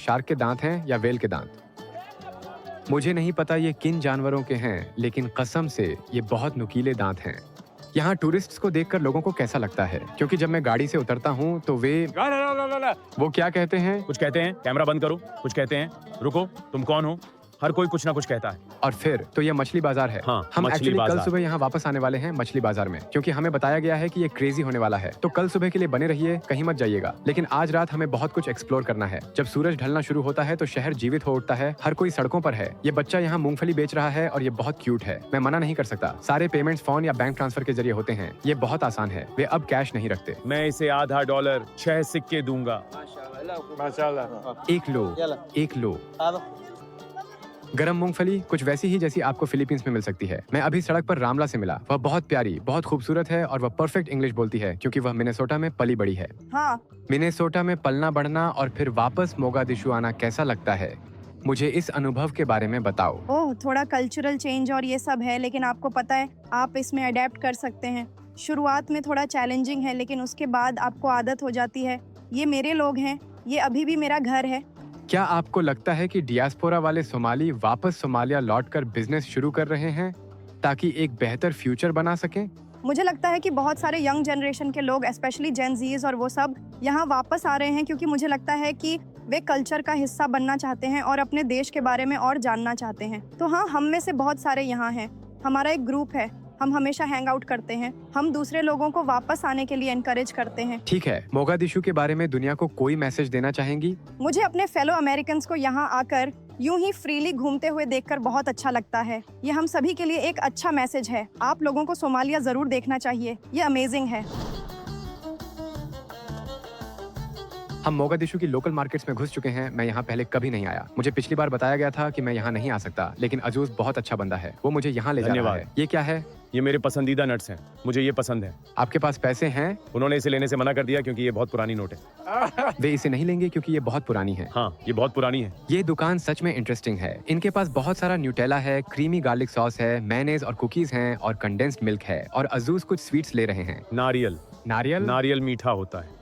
Shark के दांत हैं या वेल के दांत। मुझे नहीं पता ये किन जानवरों के हैं, लेकिन कसम से ये बहुत नुकीले दांत हैं। यहाँ टूरिस्ट्स को देखकर लोगों को कैसा लगता है, क्योंकि जब मैं गाड़ी से उतरता हूँ तो वे वो क्या कहते हैं? कुछ कहते हैं कैमरा बंद करो, कुछ कहते हैं रुको तुम कौन हो, हर कोई कुछ ना कुछ कहता है। और फिर तो ये मछली बाजार है। हाँ, हम मछली एक्चुअली कल बाजार। सुबह यहाँ वापस आने वाले हैं मछली बाजार में, क्योंकि हमें बताया गया है कि ये क्रेजी होने वाला है। तो कल सुबह के लिए बने रहिए, कहीं मत जाइएगा। लेकिन आज रात हमें बहुत कुछ एक्सप्लोर करना है। जब सूरज ढलना शुरू होता है तो शहर जीवित हो उठता है, हर कोई सड़कों पर है। ये बच्चा यहाँ मूंगफली बेच रहा है और ये बहुत क्यूट है। मैं मना नहीं कर सकता। सारे पेमेंट्स फोन या बैंक ट्रांसफर के जरिए होते हैं। ये बहुत आसान है। वे अब कैश नहीं रखते। मैं इसे आधा डॉलर 6 सिक्के दूंगा। एक लो गरम मूंगफली कुछ वैसी ही जैसी आपको फिलीपींस में मिल सकती है। मैं अभी सड़क पर रामला से मिला। वह बहुत प्यारी, बहुत खूबसूरत है और वह परफेक्ट इंग्लिश बोलती है, क्योंकि वह मिनेसोटा में पली बड़ी है। हाँ, मिनेसोटा में पलना बढ़ना और फिर वापस मोगादिशु आना कैसा लगता है? मुझे इस अनुभव के बारे में बताओ। ओह थोड़ा कल्चरल चेंज और ये सब है, लेकिन आपको पता है आप इसमें अडेप्ट कर सकते हैं। शुरुआत में थोड़ा चैलेंजिंग है, लेकिन उसके बाद आपको आदत हो जाती है। ये मेरे लोग हैं, ये अभी भी मेरा घर है। क्या आपको लगता है कि डियास्पोरा वाले सोमाली वापस सोमालिया लौटकर बिजनेस शुरू कर रहे हैं ताकि एक बेहतर फ्यूचर बना सकें? मुझे लगता है कि बहुत सारे यंग जनरेशन के लोग, स्पेशली जेन जीज और वो सब यहाँ वापस आ रहे हैं, क्योंकि मुझे लगता है कि वे कल्चर का हिस्सा बनना चाहते हैं और अपने देश के बारे में और जानना चाहते हैं। तो हाँ, हम में से बहुत सारे यहाँ हैं। हमारा एक ग्रुप है, हम हमेशा हैंग आउट करते हैं। हम दूसरे लोगों को वापस आने के लिए एनकरेज करते हैं। ठीक है, मोगादिशु के बारे में दुनिया को कोई मैसेज देना चाहेंगी? मुझे अपने फेलो अमेरिकन्स को यहाँ आकर यूं ही फ्रीली घूमते हुए देखकर बहुत अच्छा लगता है। ये हम सभी के लिए एक अच्छा मैसेज है। आप लोगों को सोमालिया जरूर देखना चाहिए, ये अमेजिंग है। हम मोगादिशु की लोकल मार्केट्स में घुस चुके हैं। मैं यहाँ पहले कभी नहीं आया। मुझे पिछली बार बताया गया था कि मैं यहाँ नहीं आ सकता, लेकिन अजूज बहुत अच्छा बंदा है। वो मुझे यहाँ ले जा रहा है। ये क्या है? ये मेरे पसंदीदा नट्स हैं, मुझे ये पसंद है। आपके पास पैसे हैं? उन्होंने इसे लेने से मना कर दिया क्योंकि ये बहुत पुरानी नोट है। वे इसे नहीं लेंगे क्योंकि ये बहुत पुरानी है। हाँ, ये बहुत पुरानी है। ये दुकान सच में इंटरेस्टिंग है। इनके पास बहुत सारा न्यूटेला है, क्रीमी गार्लिक सॉस है, मेयोनेज और कुकीज हैं और कंडेंस्ड मिल्क है। और अजूज कुछ स्वीट्स ले रहे हैं। नारियल नारियल मीठा होता है।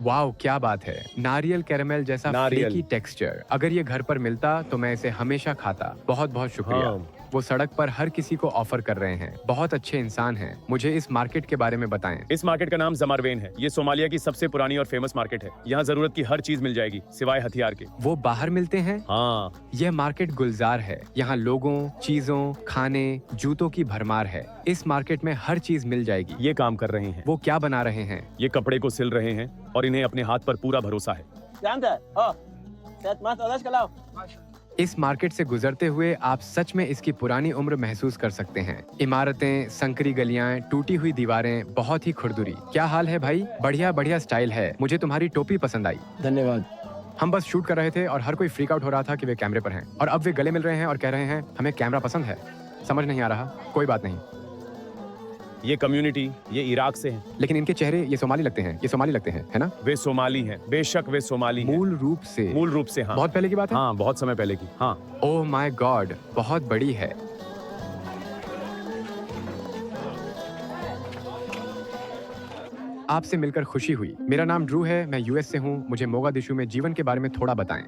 वाओ, क्या बात है। नारियल कैरेमल जैसा फ्लेकी टेक्सचर। अगर ये घर पर मिलता तो मैं इसे हमेशा खाता। बहुत बहुत शुक्रिया। हाँ। वो सड़क पर हर किसी को ऑफर कर रहे हैं। बहुत अच्छे इंसान हैं। मुझे इस मार्केट के बारे में बताएं। इस मार्केट का नाम जमारवेन है। ये सोमालिया की सबसे पुरानी और फेमस मार्केट है। यहाँ जरूरत की हर चीज मिल जाएगी सिवाय हथियार के। वो बाहर मिलते हैं? हाँ, यह मार्केट गुलजार है। यहाँ लोगों, चीजों, खाने, जूतों की भरमार है। इस मार्केट में हर चीज मिल जाएगी। ये काम कर रहे हैं। वो क्या बना रहे हैं? ये कपड़े को सिल रहे हैं और इन्हें अपने हाथ पर पूरा भरोसा है। इस मार्केट से गुजरते हुए आप सच में इसकी पुरानी उम्र महसूस कर सकते हैं। इमारतें, संकरी गलियां, टूटी हुई दीवारें, बहुत ही खुरदुरी। क्या हाल है भाई? बढ़िया बढ़िया स्टाइल है। मुझे तुम्हारी टोपी पसंद आई। धन्यवाद। हम बस शूट कर रहे थे और हर कोई फ्रीक आउट हो रहा था कि वे कैमरे पर हैं। और अब वे गले मिल रहे हैं और कह रहे हैं हमें कैमरा पसंद है। समझ नहीं आ रहा। कोई बात नहीं। ये कम्युनिटी ये इराक से है, लेकिन इनके चेहरे ये सोमाली लगते हैं। ये सोमाली लगते हैं, है ना? वे सोमाली हैं। बेशक वे सोमाली हैं। मूल रूप से हाँ। बहुत पहले की बात है। हाँ, बहुत समय पहले की। हाँ, ओह माय गॉड, बहुत बड़ी है। आपसे मिलकर खुशी हुई। मेरा नाम ड्रू है, मैं यूएस से हूँ। मुझे मोगादिशु में जीवन के बारे में थोड़ा बताएं।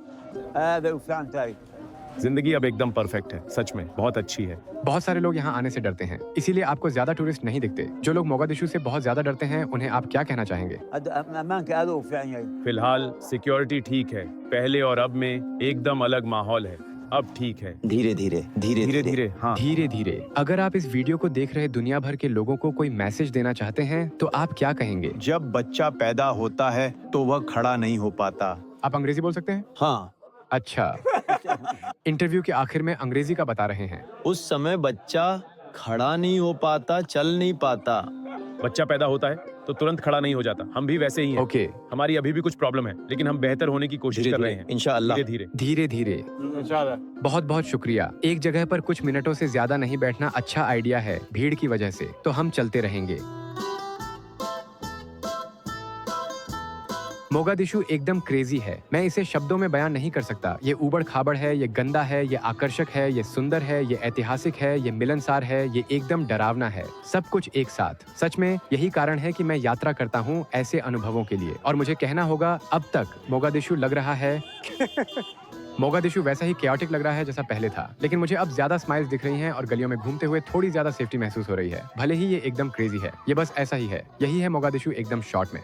जिंदगी अब एकदम परफेक्ट है। सच में बहुत अच्छी है। बहुत सारे लोग यहाँ आने से डरते हैं, इसीलिए आपको ज्यादा टूरिस्ट नहीं दिखते। जो लोग मोगादिशु से बहुत ज्यादा डरते हैं, उन्हें आप क्या कहना चाहेंगे? फिलहाल सिक्योरिटी ठीक है। पहले और अब में एकदम अलग माहौल है। अब ठीक है। धीरे धीरे। हाँ। धीरे धीरे। अगर आप इस वीडियो को देख रहे दुनिया भर के लोगों को कोई मैसेज देना चाहते हैं तो आप क्या कहेंगे? जब बच्चा पैदा होता है तो वह खड़ा नहीं हो पाता। आप अंग्रेजी बोल सकते हैं? हाँ, अच्छा। इंटरव्यू के आखिर में अंग्रेजी का बता रहे हैं। उस समय बच्चा खड़ा नहीं हो पाता, चल नहीं पाता। बच्चा पैदा होता है तो तुरंत खड़ा नहीं हो जाता। हम भी वैसे ही हैं। ओके। हमारी अभी भी कुछ प्रॉब्लम है, लेकिन हम बेहतर होने की कोशिश कर रहे हैं। इंशाअल्लाह। धीरे धीरे धीरे। धीरे। बहुत बहुत शुक्रिया। एक जगह पर कुछ मिनटों से ज्यादा नहीं बैठना अच्छा आइडिया है भीड़ की वजह से। तो हम चलते रहेंगे। मोगादिशु एकदम क्रेजी है। मैं इसे शब्दों में बयान नहीं कर सकता। ये ऊबड़ खाबड़ है, ये गंदा है, ये आकर्षक है, ये सुंदर है, ये ऐतिहासिक है, ये मिलनसार है, ये एकदम डरावना है। सब कुछ एक साथ। सच में यही कारण है कि मैं यात्रा करता हूँ ऐसे अनुभवों के लिए। और मुझे कहना होगा, अब तक मोगादिशु लग रहा है मोगादिशु वैसा ही chaotic लग रहा है जैसा पहले था, लेकिन मुझे अब ज्यादा स्माइल्स दिख रही हैं और गलियों में घूमते हुए थोड़ी ज्यादा सेफ्टी महसूस हो रही है। भले ही ये एकदम क्रेजी है, ये बस ऐसा ही है। यही है मोगादिशु एकदम शॉर्ट में।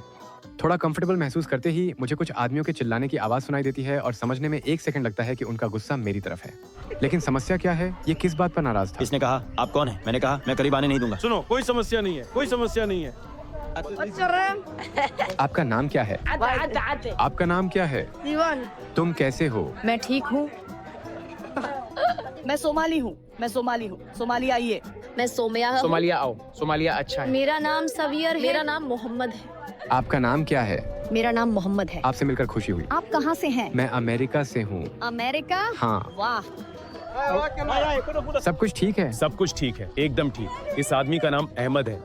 थोड़ा कंफर्टेबल महसूस करते ही मुझे कुछ आदमियों के चिल्लाने की आवाज सुनाई देती है और समझने में 1 सेकंड लगता है कि उनका गुस्सा मेरी तरफ है। लेकिन समस्या क्या है? ये किस बात पर नाराज था? इसने कहा आप कौन है? मैंने कहा मैं करीब आने नहीं दूंगा। सुनो, कोई समस्या नहीं है, कोई समस्या नहीं है। आपका नाम क्या है? आपका नाम क्या है? तुम कैसे हो? मैं ठीक हूँ। मैं सोमाली हूँ, सोमाली आइए। मैं सोमया हूँ। सोमालिया आओ, सोमालिया अच्छा है। मेरा नाम सवियर है। मेरा नाम मोहम्मद है। आपका नाम क्या है? मेरा नाम मोहम्मद है। आपसे मिलकर खुशी हुई। आप कहाँ से हैं? मैं अमेरिका से हूँ। अमेरिका? हाँ। वाह। सब कुछ ठीक है? सब कुछ ठीक है, एकदम ठीक। इस आदमी का नाम अहमद है,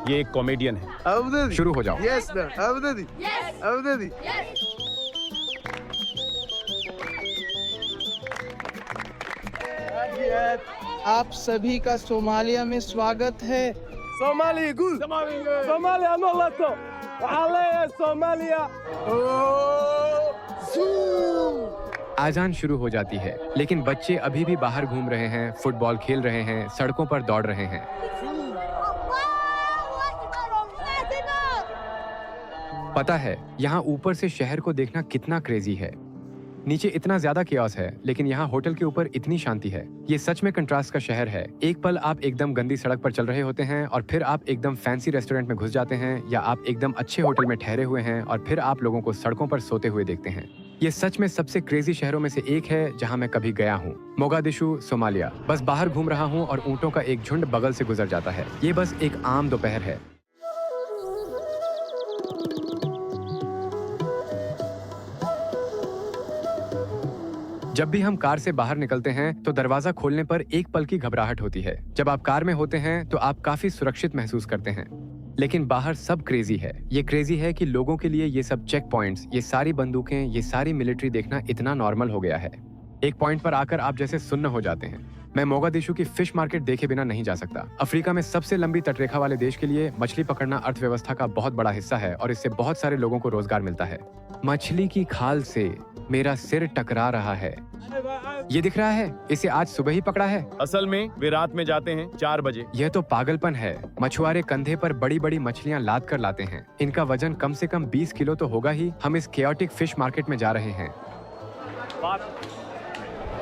ये एक कॉमेडियन है। शुरू हो जाओ। आप सभी का सोमालिया में स्वागत है। सोमाली गुल, सोमालिया नोलातो, आले सोमालिया। आजान शुरू हो जाती है, लेकिन बच्चे अभी भी बाहर घूम रहे हैं, फुटबॉल खेल रहे हैं, सड़कों पर दौड़ रहे हैं। पता है, यहाँ ऊपर से शहर को देखना कितना क्रेजी है। नीचे इतना ज्यादा कियास है, लेकिन यहाँ होटल के ऊपर इतनी शांति है। ये सच में कंट्रास्ट का शहर है। एक पल आप एकदम गंदी सड़क पर चल रहे होते हैं और फिर आप एकदम फैंसी रेस्टोरेंट में घुस जाते हैं, या आप एकदम अच्छे होटल में ठहरे हुए हैं और फिर आप लोगों को सड़कों पर सोते हुए देखते हैं। ये सच में सबसे क्रेजी शहरों में से एक है जहाँ मैं कभी गया हूँ। Mogadishu, Somalia. बस बाहर घूम रहा हूँ और ऊँटों का एक झुंड बगल से गुजर जाता है। ये बस एक आम दोपहर है। जब भी हम कार से बाहर निकलते हैं तो दरवाजा खोलने पर एक पल की घबराहट होती है। जब आप कार में होते हैं तो आप काफी सुरक्षित महसूस करते हैं, लेकिन बाहर सब क्रेजी है। ये क्रेजी है कि लोगों के लिए ये सब चेक पॉइंट्स, ये सारी बंदूकें, ये सारी मिलिट्री देखना इतना नॉर्मल हो गया है। एक पॉइंट पर आकर आप जैसे सुन्न हो जाते हैं। मैं मोगादिशु की फिश मार्केट देखे बिना नहीं जा सकता। अफ्रीका में सबसे लंबी तटरेखा वाले देश के लिए मछली पकड़ना अर्थव्यवस्था का बहुत बड़ा हिस्सा है और इससे बहुत सारे लोगों को रोजगार मिलता है। मछली की खाल से मेरा सिर टकरा रहा है। ये दिख रहा है, इसे आज सुबह ही पकड़ा है। असल में वे रात में जाते हैं 4 बजे। यह तो पागलपन है। मछुआरे कंधे पर बड़ी बड़ी मछलियां लाद कर लाते हैं। इनका वजन कम से कम 20 किलो तो होगा ही। हम इस केओटिक फिश मार्केट में जा रहे हैं।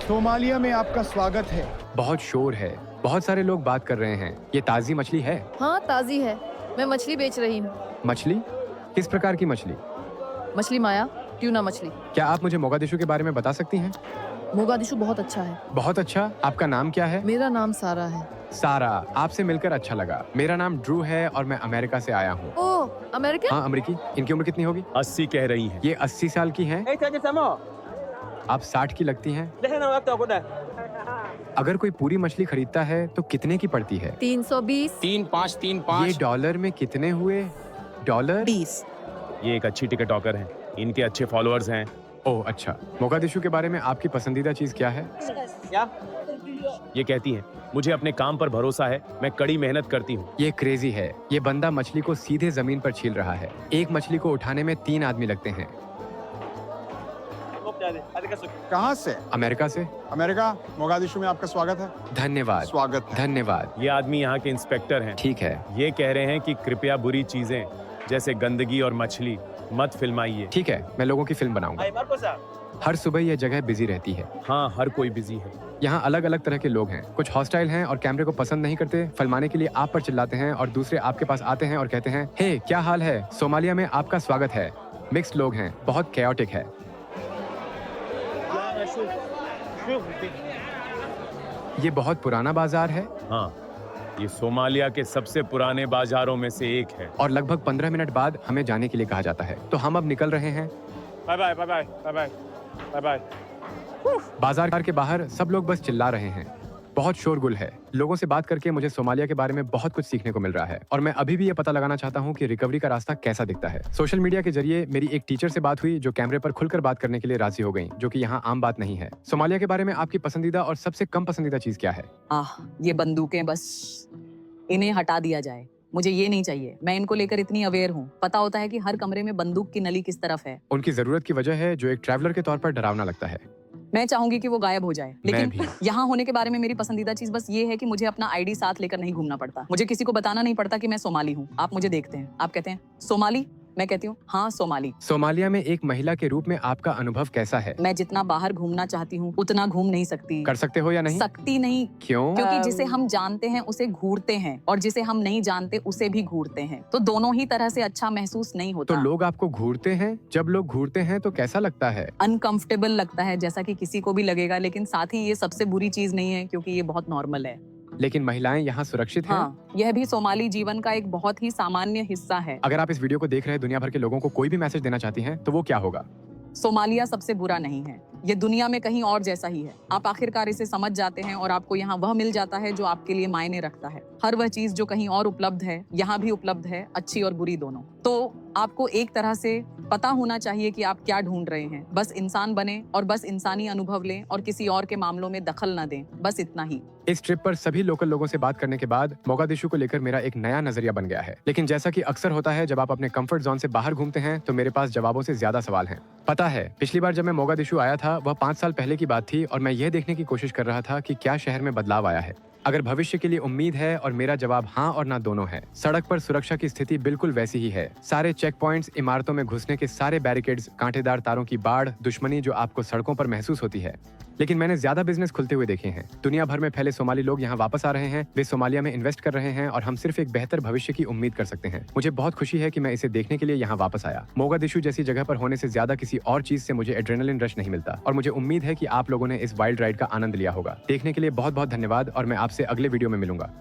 सोमालिया में आपका स्वागत है। बहुत शोर है, बहुत सारे लोग बात कर रहे हैं। ये ताजी मछली है? हाँ, ताजी है। मैं मछली बेच रही हूँ। मछली? किस प्रकार की मछली? मछली माया, ट्यूना मछली। क्या आप मुझे मोगादिशु के बारे में बता सकती हैं? मोगादिशु बहुत अच्छा है। बहुत अच्छा। आपका नाम क्या है? मेरा नाम सारा है। सारा, आपसे मिलकर अच्छा लगा। मेरा नाम ड्रू है और मैं अमेरिका से आया हूँ। ओह, अमेरिकन? हाँ, अमेरिकी। इनकी उम्र कितनी होगी? 80 कह रही हैं। ये 80 साल की हैं। आप 60 की लगती हैं। अगर कोई पूरी मछली खरीदता है तो कितने की पड़ती है? 320। 3535। ये डॉलर में कितने हुए? डॉलर? 20। ये एक अच्छी टिकट टॉकर है, इनके अच्छे फॉलोअर्स हैं। ओह अच्छा। मोगादिशु के बारे में आपकी पसंदीदा चीज क्या है? ये कहती हैं, मुझे अपने काम पर भरोसा है, मैं कड़ी मेहनत करती हूँ। ये क्रेजी है। ये बंदा मछली को सीधे जमीन पर छील रहा है। एक मछली को उठाने में 3 आदमी लगते हैं। कहाँ से? अमेरिका से। अमेरिका, मोगादिशु में आपका स्वागत है। धन्यवाद। स्वागत है। धन्यवाद। ये आदमी यहाँ के इंस्पेक्टर हैं। ठीक है। ये कह रहे हैं कि कृपया बुरी चीजें जैसे गंदगी और मछली मत फिल्माइए। ठीक है, मैं लोगों की फिल्म बनाऊंगा। हर सुबह यह जगह बिजी रहती है। हाँ, हर कोई बिजी है। यहाँ अलग अलग तरह के लोग हैं। कुछ हॉस्टाइल हैं और कैमरे को पसंद नहीं करते, फिल्माने के लिए आप पर चिल्लाते हैं, और दूसरे आपके पास आते हैं और कहते हैं, हे क्या हाल है, सोमालिया में आपका स्वागत है। मिक्स्ड लोग हैं, बहुत कैओटिक है। ये बहुत पुराना बाजार है। हाँ, ये सोमालिया के सबसे पुराने बाजारों में से एक है। और लगभग 15 मिनट बाद हमें जाने के लिए कहा जाता है, तो हम अब निकल रहे हैं। Bye bye bye bye bye bye bye bye. बाजार के बाहर सब लोग बस चिल्ला रहे हैं। बहुत शोरगुल है। लोगों से बात करके मुझे सोमालिया के बारे में बहुत कुछ सीखने को मिल रहा है, और मैं अभी भी ये पता लगाना चाहता हूँ कि रिकवरी का रास्ता कैसा दिखता है। सोशल मीडिया के जरिए मेरी एक टीचर से बात हुई जो कैमरे पर खुलकर बात करने के लिए राजी हो गई, जो कि यहाँ आम बात नहीं है। सोमालिया के बारे में आपकी पसंदीदा और सबसे कम पसंदीदा चीज क्या है? ये बंदूकें, बस इन्हें हटा दिया जाए। मुझे ये नहीं चाहिए। मैं इनको लेकर इतनी अवेयर हूँ। पता होता है कि हर कमरे में बंदूक की नली किस तरफ है। उनकी जरूरत की वजह है जो एक ट्रैवलर के तौर पर डरावना लगता है। मैं चाहूंगी कि वो गायब हो जाए, मैं लेकिन भी। यहाँ होने के बारे में मेरी पसंदीदा चीज बस ये है कि मुझे अपना आईडी साथ लेकर नहीं घूमना पड़ता। मुझे किसी को बताना नहीं पड़ता कि मैं सोमाली हूँ। आप मुझे देखते हैं, आप कहते हैं सोमाली, मैं कहती हूँ हाँ सोमाली। सोमालिया में एक महिला के रूप में आपका अनुभव कैसा है? मैं जितना बाहर घूमना चाहती हूँ उतना घूम नहीं सकती। कर सकते हो या नहीं? सकती नहीं, क्यों? क्योंकि जिसे हम जानते हैं उसे घूरते हैं और जिसे हम नहीं जानते उसे भी घूरते हैं, तो दोनों ही तरह से अच्छा महसूस नहीं तो होता। लोग आपको घूरते हैं? जब लोग घूरते हैं तो कैसा लगता है? अनकंफर्टेबल लगता है, जैसा कि किसी को भी लगेगा, लेकिन साथ ही ये सबसे बुरी चीज नहीं है क्योंकि ये बहुत नॉर्मल है। लेकिन महिलाएं यहाँ सुरक्षित हैं? हाँ, यह भी सोमाली जीवन का एक बहुत ही सामान्य हिस्सा है। अगर आप इस वीडियो को देख रहे दुनिया भर के लोगों को कोई भी मैसेज देना चाहती हैं तो वो क्या होगा? सोमालिया सबसे बुरा नहीं है, ये दुनिया में कहीं और जैसा ही है। आप आखिरकार इसे समझ जाते हैं और आपको यहाँ वह मिल जाता है जो आपके लिए मायने रखता है। हर वह चीज जो कहीं और उपलब्ध है यहाँ भी उपलब्ध है, अच्छी और बुरी दोनों। तो आपको एक तरह से पता होना चाहिए कि आप क्या ढूंढ रहे हैं। बस इंसान बने और बस इंसानी अनुभव लें और किसी और के मामलों में दखल न दें, बस इतना ही। इस ट्रिप पर सभी लोकल लोगों से बात करने के बाद मोगादिशु को लेकर मेरा एक नया नजरिया बन गया है। लेकिन जैसा कि अक्सर होता है जब आप अपने कंफर्ट जोन से बाहर घूमते हैं तो मेरे पास जवाबों से ज्यादा सवाल हैं। पता है, पिछली बार जब मैं मोगादिशु आया था वह 5 साल पहले की बात थी और मैं यह देखने की कोशिश कर रहा था कि क्या शहर में बदलाव आया है। अगर भविष्य के लिए उम्मीद है और मेरा जवाब हाँ और ना दोनों है। सड़क पर सुरक्षा की स्थिति बिल्कुल वैसी ही है। सारे चेक पॉइंट्स, इमारतों में घुसने के सारे बैरिकेड्स, कांटेदार तारों की बाढ़, दुश्मनी जो आपको सड़कों पर महसूस होती है। लेकिन मैंने ज्यादा बिजनेस खुलते हुए देखे हैं। दुनिया भर में फैले सोमाली लोग यहाँ वापस आ रहे हैं, वे सोमालिया में इन्वेस्ट कर रहे हैं और हम सिर्फ एक बेहतर भविष्य की उम्मीद कर सकते हैं। मुझे बहुत खुशी है कि मैं इसे देखने के लिए यहाँ वापस आया। मोगादिशु जैसी जगह पर होने से ज्यादा किसी और चीज से मुझे एड्रेनलिन रश नहीं मिलता और मुझे उम्मीद है कि आप लोगों ने इस वाइल्ड राइड का आनंद लिया होगा। देखने के लिए बहुत बहुत धन्यवाद और मैं आपसे अगले वीडियो में मिलूंगा।